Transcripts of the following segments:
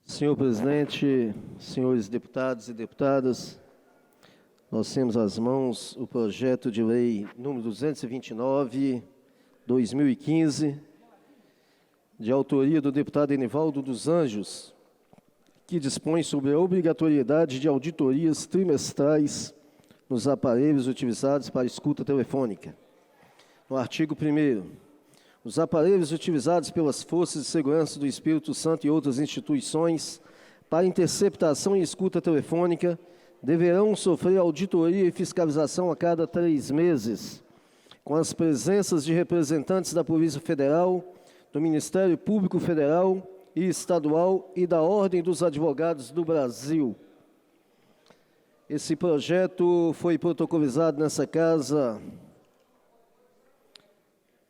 Senhor presidente, senhores deputados e deputadas, nós temos às mãos o projeto de lei número 229, 2015, de autoria do deputado Enivaldo dos Anjos, que dispõe sobre a obrigatoriedade de auditorias trimestrais nos aparelhos utilizados para escuta telefônica. No artigo 1º, os aparelhos utilizados pelas Forças de Segurança do Espírito Santo e outras instituições para interceptação e escuta telefônica deverão sofrer auditoria e fiscalização a cada 3 meses, com as presenças de representantes da Polícia Federal, do Ministério Público Federal e Estadual e da Ordem dos Advogados do Brasil. Esse projeto foi protocolizado nessa casa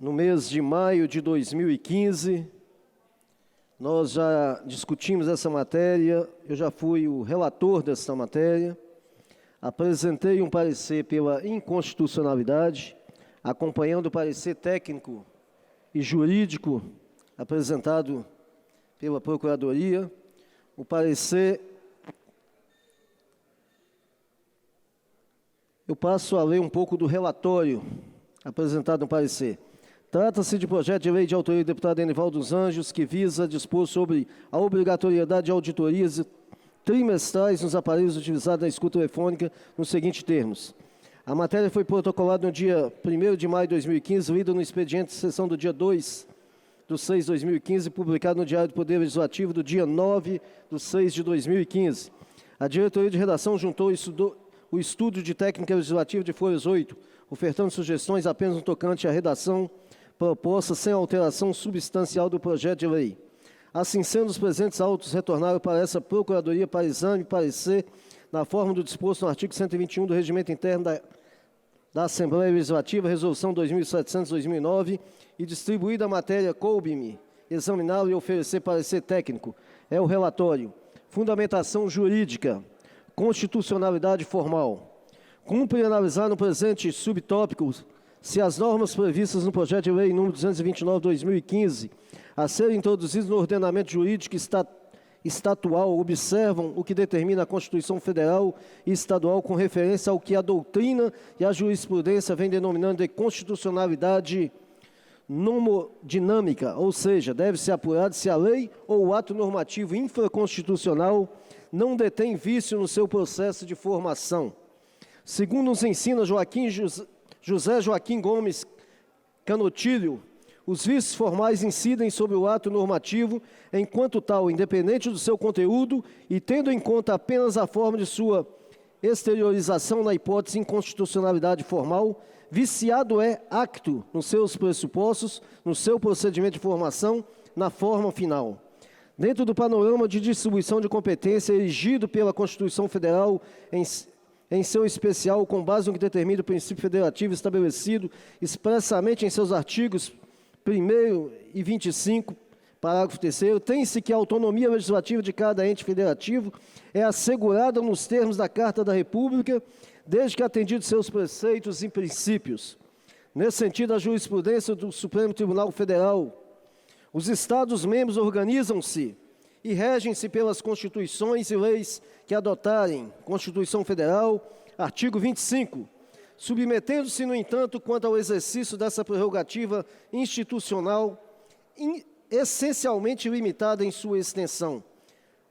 no mês de maio de 2015, nós já discutimos essa matéria, eu já fui o relator dessa matéria, apresentei um parecer pela inconstitucionalidade, acompanhando o parecer técnico e jurídico apresentado pela Procuradoria, o parecer. Eu passo a ler um pouco do relatório apresentado no parecer. Trata-se de projeto de lei de autoria do deputado Enivaldo dos Anjos, que visa dispor sobre a obrigatoriedade de auditorias trimestrais nos aparelhos utilizados na escuta telefônica nos seguintes termos. A matéria foi protocolada no dia 1º de maio de 2015, lida no expediente de sessão do dia 2/6 de 2015, publicado no Diário do Poder Legislativo do dia 9/6 de 2015. A diretoria de redação juntou o estudo de técnica legislativa de folhas 8, ofertando sugestões apenas no tocante à redação proposta sem alteração substancial do projeto de lei. Assim sendo, os presentes autos retornaram para essa Procuradoria para exame e parecer na forma do disposto no artigo 121 do Regimento Interno da Assembleia Legislativa, Resolução 2700/2009, e distribuída a matéria, coube-me examiná-lo e oferecer parecer técnico. É o relatório. Fundamentação jurídica. Constitucionalidade formal. Cumpre analisar no presente subtópico se as normas previstas no projeto de lei número 229/2015 a serem introduzidas no ordenamento jurídico estatual observam o que determina a Constituição Federal e Estadual com referência ao que a doutrina e a jurisprudência vem denominando de constitucionalidade nomodinâmica, ou seja, deve-se apurar se a lei ou o ato normativo infraconstitucional não detém vício no seu processo de formação. Segundo nos ensina José Joaquim Gomes Canotilho, os vícios formais incidem sobre o ato normativo enquanto tal, independente do seu conteúdo e tendo em conta apenas a forma de sua exteriorização na hipótese de inconstitucionalidade formal, viciado é acto nos seus pressupostos, no seu procedimento de formação, na forma final. Dentro do panorama de distribuição de competência erigido pela Constituição Federal em seu especial, com base no que determina o princípio federativo estabelecido expressamente em seus artigos 1º e 25, parágrafo 3º, tem-se que a autonomia legislativa de cada ente federativo é assegurada nos termos da Carta da República, desde que atendidos seus preceitos e princípios. Nesse sentido, a jurisprudência do Supremo Tribunal Federal, os Estados-membros organizam-se e regem-se pelas constituições e leis que adotarem. Constituição Federal, artigo 25. Submetendo-se, no entanto, quanto ao exercício dessa prerrogativa institucional, essencialmente limitada em sua extensão,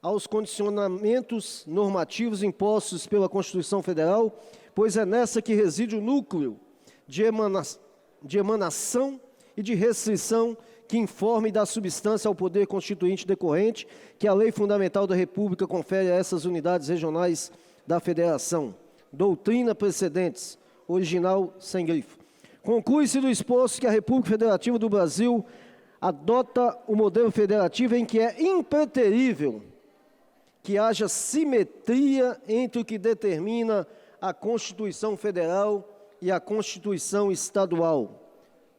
aos condicionamentos normativos impostos pela Constituição Federal, pois é nessa que reside o núcleo de emanação e de restrição que informe da substância ao poder constituinte decorrente que a Lei Fundamental da República confere a essas unidades regionais da Federação. Doutrina precedentes, original sem grifo. Conclui-se do exposto que a República Federativa do Brasil adota o modelo federativo em que é impreterível que haja simetria entre o que determina a Constituição Federal e a Constituição Estadual.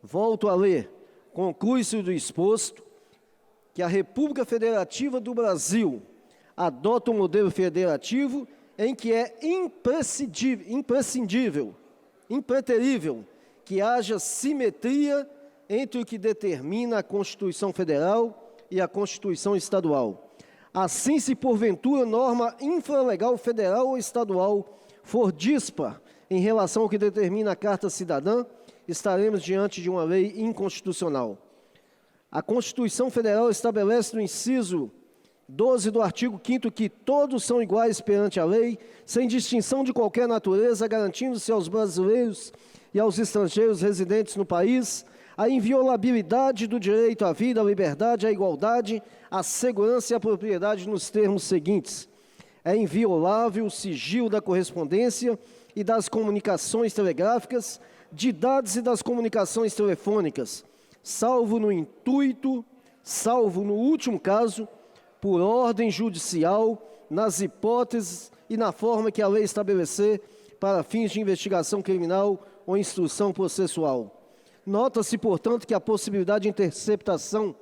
Volto a ler. Conclui-se do exposto que a República Federativa do Brasil adota um modelo federativo em que é imprescindível, impreterível, que haja simetria entre o que determina a Constituição Federal e a Constituição Estadual. Assim, se porventura norma infralegal federal ou estadual for dispar em relação ao que determina a Carta Cidadã, estaremos diante de uma lei inconstitucional. A Constituição Federal estabelece no inciso 12 do artigo 5º que todos são iguais perante a lei, sem distinção de qualquer natureza, garantindo-se aos brasileiros e aos estrangeiros residentes no país a inviolabilidade do direito à vida, à liberdade, à igualdade, à segurança e à propriedade nos termos seguintes: é inviolável o sigilo da correspondência e das comunicações telegráficas, de dados e das comunicações telefônicas, salvo no último caso, por ordem judicial, nas hipóteses e na forma que a lei estabelecer para fins de investigação criminal ou instrução processual. Nota-se, portanto, que a possibilidade de interceptação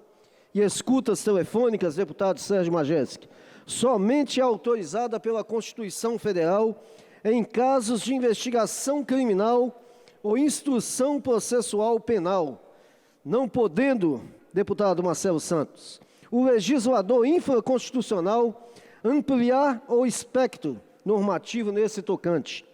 e escutas telefônicas, deputado Sérgio Majeski, somente é autorizada pela Constituição Federal em casos de investigação criminal ou instrução processual penal, não podendo, deputado Marcelo Santos, o legislador infraconstitucional ampliar o espectro normativo nesse tocante.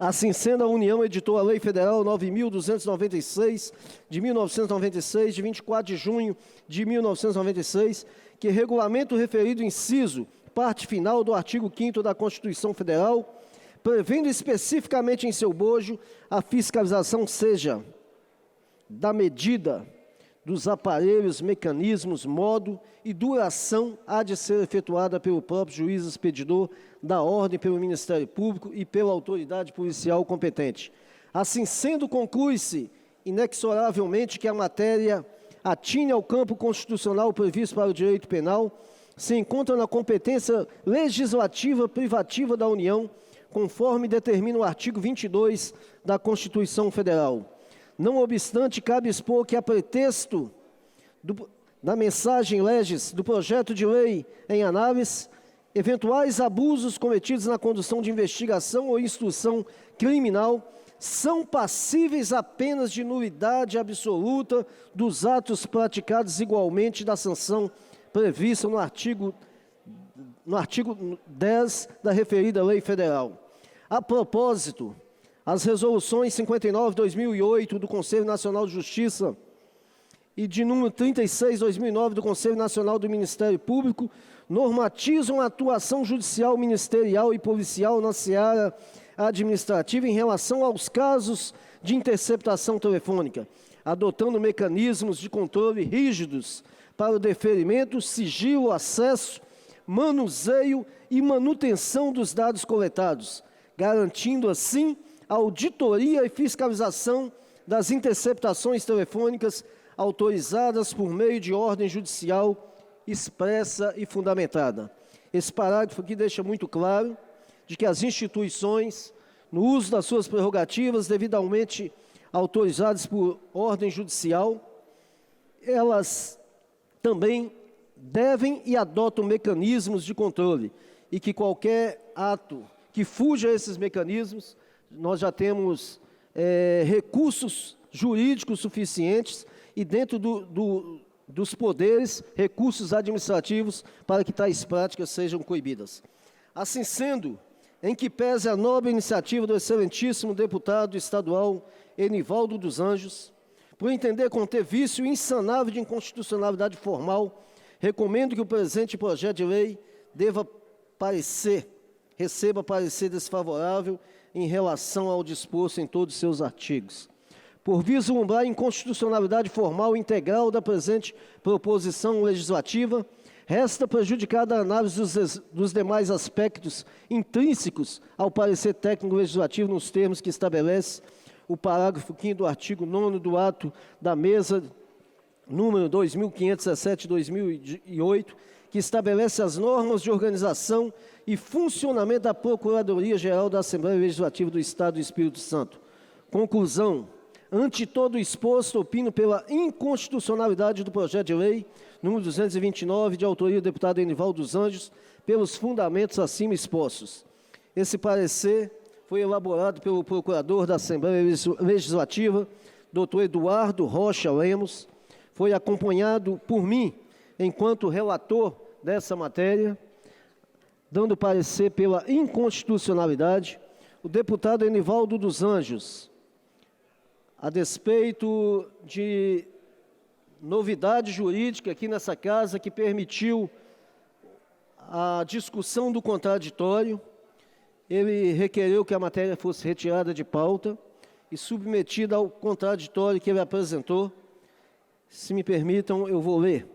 Assim sendo, a União editou a Lei Federal 9.296, de 1996, de 24 de junho de 1996, que regulamenta o referido inciso, parte final do artigo 5º da Constituição Federal, prevendo especificamente em seu bojo a fiscalização seja da medida, dos aparelhos, mecanismos, modo e duração há de ser efetuada pelo próprio juiz expedidor da ordem, pelo Ministério Público e pela autoridade policial competente. Assim sendo, conclui-se inexoravelmente que a matéria atine ao campo constitucional previsto para o direito penal, se encontra na competência legislativa privativa da União, conforme determina o artigo 22 da Constituição Federal. Não obstante, cabe expor que, a pretexto da mensagem legis do projeto de lei em análise, eventuais abusos cometidos na condução de investigação ou instrução criminal são passíveis apenas de nulidade absoluta dos atos praticados igualmente da sanção prevista no artigo 10 da referida lei federal. A propósito, as resoluções 59/2008 do Conselho Nacional de Justiça e de número 36/2009 do Conselho Nacional do Ministério Público normatizam a atuação judicial, ministerial e policial na seara administrativa em relação aos casos de interceptação telefônica, adotando mecanismos de controle rígidos para o deferimento, sigilo, acesso, manuseio e manutenção dos dados coletados, garantindo assim a auditoria e fiscalização das interceptações telefônicas autorizadas por meio de ordem judicial expressa e fundamentada. Esse parágrafo aqui deixa muito claro de que as instituições, no uso das suas prerrogativas devidamente autorizadas por ordem judicial, elas também devem e adotam mecanismos de controle, e que qualquer ato que fuja a esses mecanismos, nós já temos recursos jurídicos suficientes e dentro dos poderes, recursos administrativos para que tais práticas sejam coibidas. Assim sendo, em que pese a nobre iniciativa do excelentíssimo deputado estadual Enivaldo dos Anjos, por entender conter vício insanável de inconstitucionalidade formal, recomendo que o presente projeto de lei receba parecer desfavorável em relação ao disposto em todos os seus artigos. Por vislumbrar a inconstitucionalidade formal integral da presente proposição legislativa, resta prejudicada a análise dos demais aspectos intrínsecos ao parecer técnico legislativo nos termos que estabelece o parágrafo 5º do artigo 9º do ato da mesa número 2517/2008, que estabelece as normas de organização e funcionamento da Procuradoria-Geral da Assembleia Legislativa do Estado do Espírito Santo. Conclusão: ante todo o exposto, opino pela inconstitucionalidade do projeto de lei número 229, de autoria do deputado Enivaldo dos Anjos, pelos fundamentos acima expostos. Esse parecer foi elaborado pelo procurador da Assembleia Legislativa, doutor Eduardo Rocha Lemos, foi acompanhado por mim, enquanto relator dessa matéria, dando parecer pela inconstitucionalidade, o deputado Enivaldo dos Anjos, a despeito de novidade jurídica aqui nessa casa que permitiu a discussão do contraditório, ele requereu que a matéria fosse retirada de pauta e submetida ao contraditório que ele apresentou. Se me permitam, eu vou ler.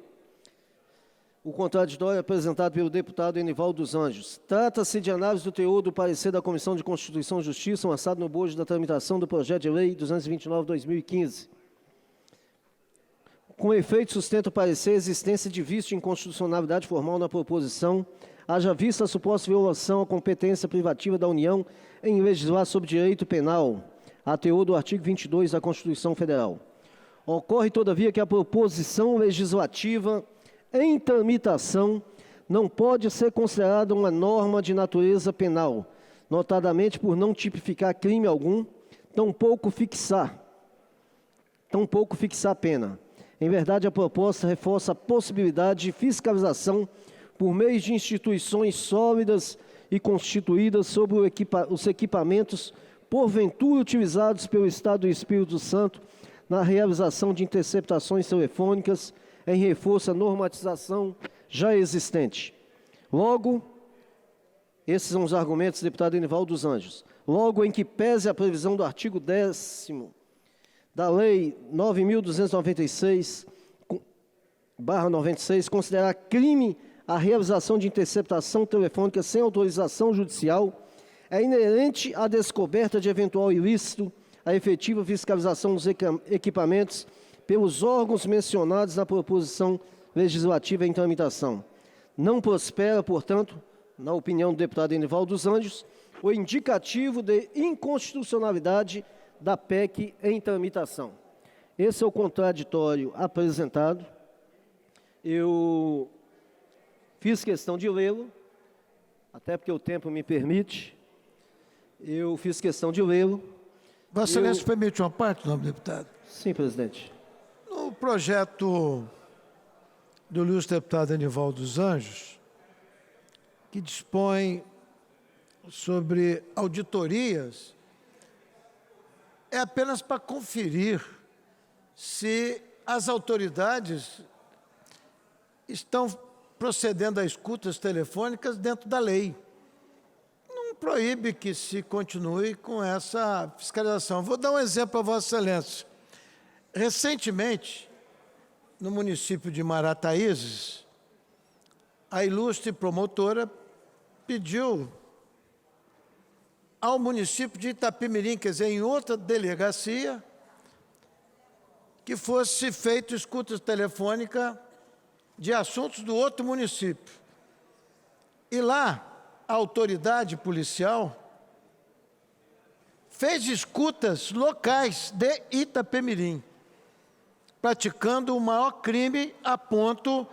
O contraditório apresentado pelo deputado Enivaldo dos Anjos. Trata-se de análise do teor do parecer da Comissão de Constituição e Justiça, lançado no bojo da tramitação do projeto de lei 229/2015. Com efeito, sustenta o parecer a existência de vício de inconstitucionalidade formal na proposição, haja vista a suposta violação à competência privativa da União em legislar sobre direito penal, a teor do artigo 22 da Constituição Federal. Ocorre, todavia, que a proposição legislativa em tramitação não pode ser considerada uma norma de natureza penal, notadamente por não tipificar crime algum, tampouco fixar a pena. Em verdade, a proposta reforça a possibilidade de fiscalização por meio de instituições sólidas e constituídas sobre os equipamentos porventura utilizados pelo Estado do Espírito Santo na realização de interceptações telefônicas, em reforço à normatização já existente. Logo, esses são os argumentos do deputado Enivaldo dos Anjos. Logo, em que pese a previsão do artigo 10º da Lei 9.296/96, considerar crime a realização de interceptação telefônica sem autorização judicial, é inerente à descoberta de eventual ilícito a efetiva fiscalização dos equipamentos pelos órgãos mencionados na proposição legislativa em tramitação. Não prospera, portanto, na opinião do deputado Enivaldo dos Anjos, o indicativo de inconstitucionalidade da PEC em tramitação. Esse é o contraditório apresentado. Eu fiz questão de lê-lo, até porque o tempo me permite. Eu fiz questão de lê-lo. Vossa Excelência permite uma parte, nobre deputado? Sim, presidente. No projeto do ilustre deputado Enivaldo dos Anjos, que dispõe sobre auditorias, é apenas para conferir se as autoridades estão procedendo a escutas telefônicas dentro da lei. Não proíbe que se continue com essa fiscalização. Vou dar um exemplo a Vossa Excelência. Recentemente, no município de Marataízes, a ilustre promotora pediu ao município de Itapemirim, quer dizer, em outra delegacia, que fosse feita escuta telefônica de assuntos do outro município. E lá, a autoridade policial fez escutas locais de Itapemirim, praticando o maior crime a ponto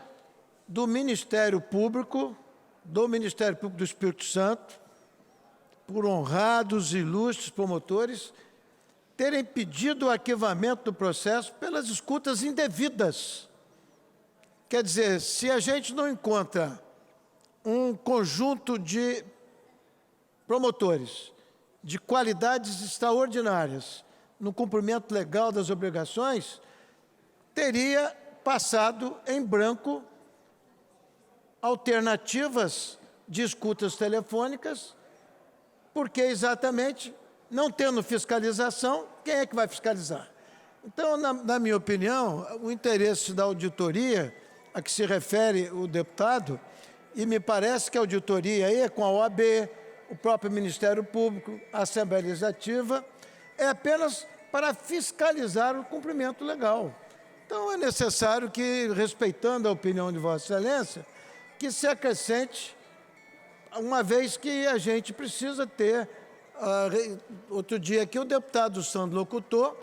do Ministério Público do Espírito Santo, por honrados e ilustres promotores, terem pedido o arquivamento do processo pelas escutas indevidas. Quer dizer, se a gente não encontra um conjunto de promotores de qualidades extraordinárias no cumprimento legal das obrigações, teria passado em branco alternativas de escutas telefônicas, porque exatamente, não tendo fiscalização, quem é que vai fiscalizar? Então, na minha opinião, o interesse da auditoria a que se refere o deputado, e me parece que a auditoria aí é com a OAB, o próprio Ministério Público, a Assembleia Legislativa, é apenas para fiscalizar o cumprimento legal. Então, é necessário que, respeitando a opinião de Vossa Excelência, que se acrescente, uma vez que a gente precisa ter. Outro dia aqui, o deputado Sandro Locutor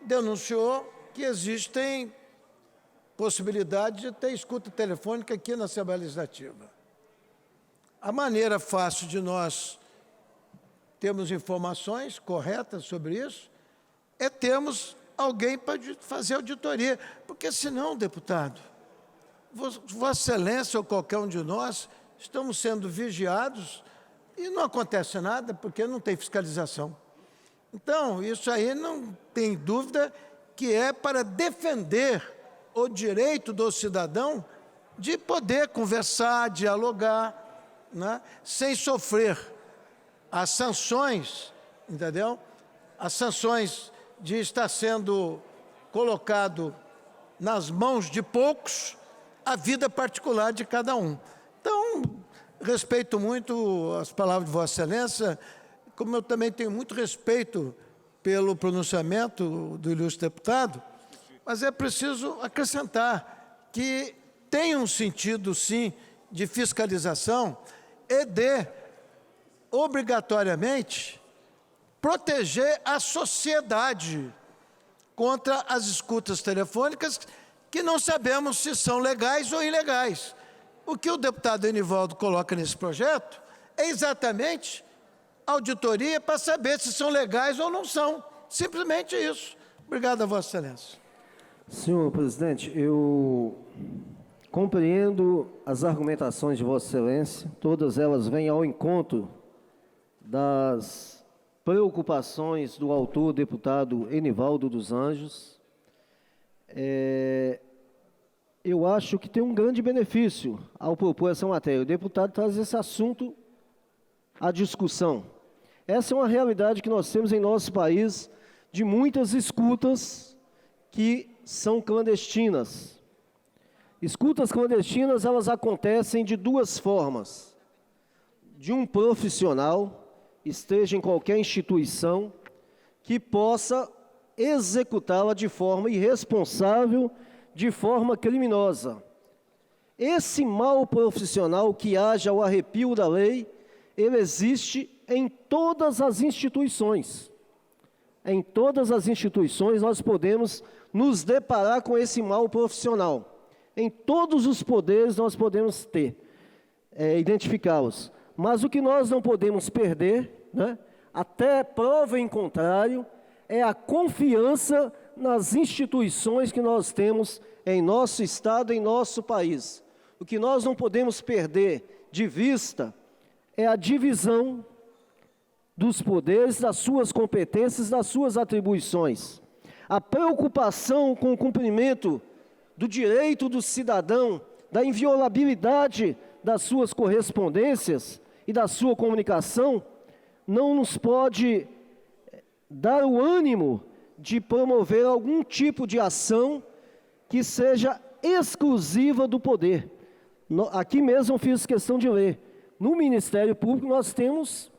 denunciou que existem possibilidades de ter escuta telefônica aqui na Assembleia Legislativa. A maneira fácil de nós termos informações corretas sobre isso é termos alguém para fazer auditoria, porque senão, deputado, Vossa Excelência ou qualquer um de nós estamos sendo vigiados e não acontece nada porque não tem fiscalização. Então, isso aí não tem dúvida que é para defender o direito do cidadão de poder conversar, dialogar, né, sem sofrer as sanções, entendeu? As sanções de estar sendo colocado nas mãos de poucos a vida particular de cada um. Então, respeito muito as palavras de Vossa Excelência, como eu também tenho muito respeito pelo pronunciamento do ilustre deputado, mas é preciso acrescentar que tem um sentido, sim, de fiscalização e de, obrigatoriamente, proteger a sociedade contra as escutas telefônicas, que não sabemos se são legais ou ilegais. O que o deputado Enivaldo coloca nesse projeto é exatamente auditoria para saber se são legais ou não são. Simplesmente isso. Obrigado a Vossa Excelência. Senhor presidente, eu compreendo as argumentações de Vossa Excelência, todas elas vêm ao encontro das preocupações do autor, deputado Enivaldo dos Anjos. Eu acho que tem um grande benefício ao propor essa matéria. O deputado traz esse assunto à discussão. Essa é uma realidade que nós temos em nosso país, de muitas escutas que são clandestinas. Escutas clandestinas, elas acontecem de duas formas. De um profissional, esteja em qualquer instituição, que possa executá-la de forma irresponsável, de forma criminosa. Esse mal profissional que haja ao arrepio da lei, ele existe em todas as instituições. Em todas as instituições nós podemos nos deparar com esse mal profissional. Em todos os poderes nós podemos identificá-los. Mas o que nós não podemos perder, né, até prova em contrário, é a confiança nas instituições que nós temos em nosso Estado, em nosso país. O que nós não podemos perder de vista é a divisão dos poderes, das suas competências, das suas atribuições. A preocupação com o cumprimento do direito do cidadão, da inviolabilidade das suas correspondências e da sua comunicação, não nos pode dar o ânimo de promover algum tipo de ação que seja exclusiva do poder. Aqui mesmo eu fiz questão de ler. No Ministério Público nós temos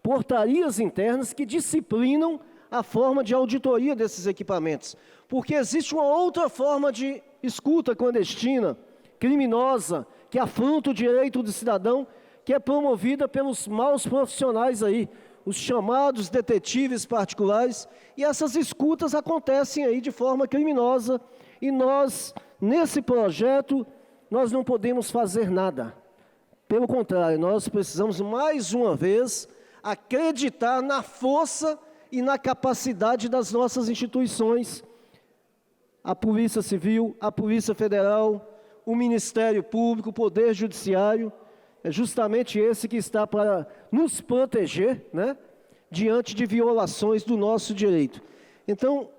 portarias internas que disciplinam a forma de auditoria desses equipamentos. Porque existe uma outra forma de escuta clandestina, criminosa, que afronta o direito do cidadão, que é promovida pelos maus profissionais aí, os chamados detetives particulares, e essas escutas acontecem aí de forma criminosa, e nós, nesse projeto, nós não podemos fazer nada. Pelo contrário, nós precisamos, mais uma vez, acreditar na força e na capacidade das nossas instituições, a Polícia Civil, a Polícia Federal, o Ministério Público, o Poder Judiciário, é justamente esse que está para nos proteger, né, diante de violações do nosso direito. Então,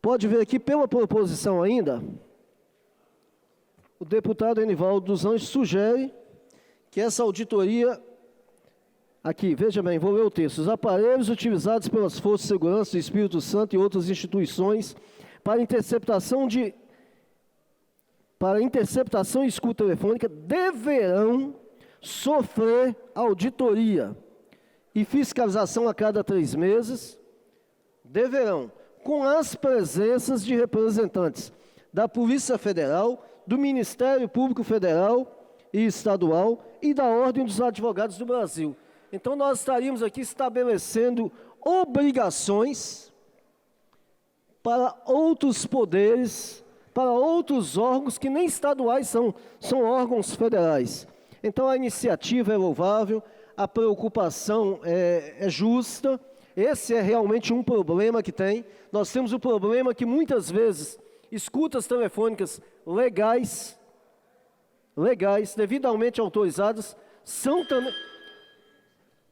pode ver aqui pela proposição ainda, o deputado Enivaldo dos Anjos sugere que essa auditoria, aqui, veja bem, vou ler o texto, os aparelhos utilizados pelas Forças de Segurança do Espírito Santo e outras instituições para interceptação e escuta telefônica deverão sofrer auditoria e fiscalização a cada 3 meses, deverão, com as presenças de representantes da Polícia Federal, do Ministério Público Federal e Estadual e da Ordem dos Advogados do Brasil. Então, nós estaríamos aqui estabelecendo obrigações para outros poderes, para outros órgãos que nem estaduais são órgãos federais. Então, a iniciativa é louvável, a preocupação é justa, esse é realmente um problema que tem. Nós temos o problema que muitas vezes escutas telefônicas legais, devidamente autorizadas, são também...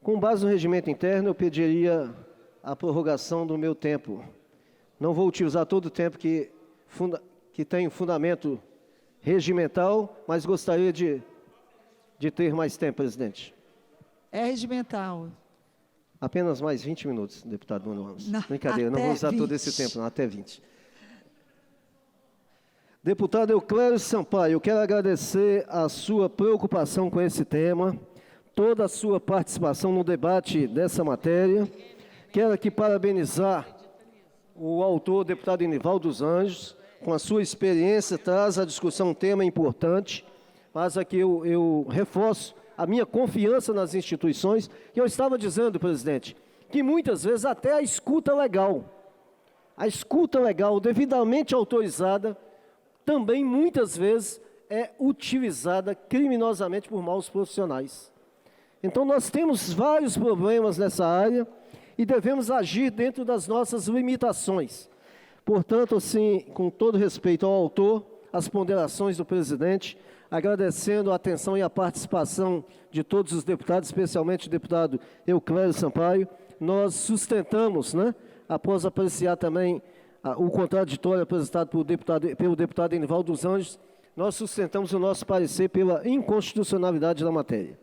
Com base no regimento interno, eu pediria a prorrogação do meu tempo. Não vou utilizar todo o tempo que tem fundamento regimental, mas gostaria de ter mais tempo, presidente. É regimental. Apenas mais 20 minutos, deputado Nuno Ramos. Não, Brincadeira, não até vou usar 20. todo esse tempo, não, até 20. Deputado Euclério Sampaio, eu quero agradecer a sua preocupação com esse tema, toda a sua participação no debate dessa matéria. Quero aqui parabenizar o autor, o deputado Inivaldo dos Anjos, com a sua experiência, traz à discussão um tema importante, mas aqui eu reforço a minha confiança nas instituições, e eu estava dizendo, presidente, que muitas vezes até a escuta legal devidamente autorizada, também muitas vezes é utilizada criminosamente por maus profissionais. Então nós temos vários problemas nessa área e devemos agir dentro das nossas limitações. Portanto, assim, com todo respeito ao autor, as ponderações do presidente, agradecendo a atenção e a participação de todos os deputados, especialmente o deputado Euclério Sampaio, nós sustentamos, após apreciar também o contraditório apresentado pelo deputado Inivaldo dos Anjos, nós sustentamos o nosso parecer pela inconstitucionalidade da matéria.